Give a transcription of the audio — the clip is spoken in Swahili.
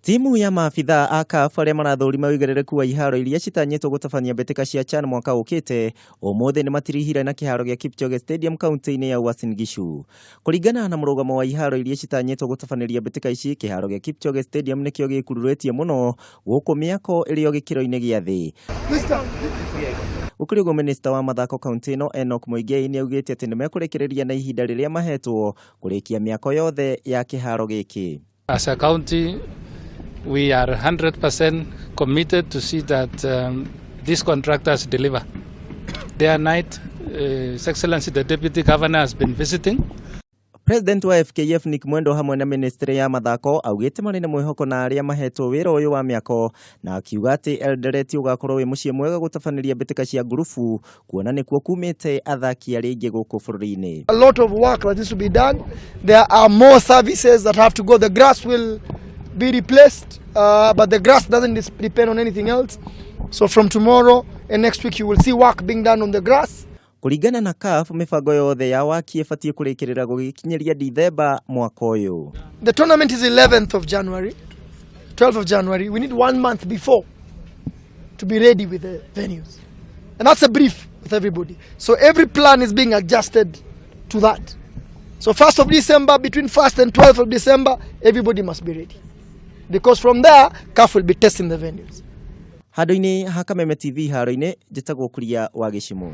Timu ya Maabithaa a CAF arĩa marathũrima wĩigĩrĩrĩku wa iharo iria citanyĩtwo gũtabania mbĩtĩka cia CHAN mwaka ũkĩte ũmũthĩ nĩ matirihire na kiharo gĩa Kipchoge Stadium kaunti-inĩ ya Uasin Gishu. Kũringana na mũrũgamo wa iharo iria citanyĩtwo gũtabanĩria mbĩtĩka ici, kiharo gĩa Kipchoge Stadium nĩkĩo gĩkururĩtie mũno gũkũ mĩako ĩrĩ o gĩkĩro-inĩ gĩa thĩ. Gũkĩrĩ ũguo minista wa mathako kaunti ĩno Enoch Muigai nĩ augĩte atĩ nĩ mekũrekereria na ihinda rĩrĩa mahetwo kũrĩkia mĩako yothe ya kiharo gĩkĩ. As a county, we are 100% committed to see that these contractors deliver. Day and night, His Excellency the Deputy Governor has been visiting. President wa FKF Nick Mwendo hamwe na ministry ya mathako augĩte marĩ na mwĩhoko na arĩa mahetwo wĩra ũyũ wa mĩako, na akiuga atĩ Eldoret ũgakorwo wĩ mũciĩ mwega gũtabanĩria mbĩtĩka cia ngurubu kuona nĩkuo kumĩte athaki arĩa aingĩ gũkũ bũrũri-inĩ. A lot of work that needs to be done. There are more services that have to go. The grass will be replaced, but the grass doesn't depend on anything else. So from tomorrow and next week you will see work being done on the grass. Kuringana na CAF, mifango yothe ya waki ĩbatie kũrĩkĩrĩra gũgĩkinyĩria Dithemba mwaka ũyũ. The tournament is 11th of January, 12th of January. We need 1 month before to be ready with the venues. And that's a brief with everybody. So every plan is being adjusted to that. So 1st of December, between 1st and 12th of December, everybody must be ready. Because from there, CAF will be testing the venues. Handũ-inĩ ha Kameme TV haro-inĩ njĩtagwo Kuria wa Gĩcimo.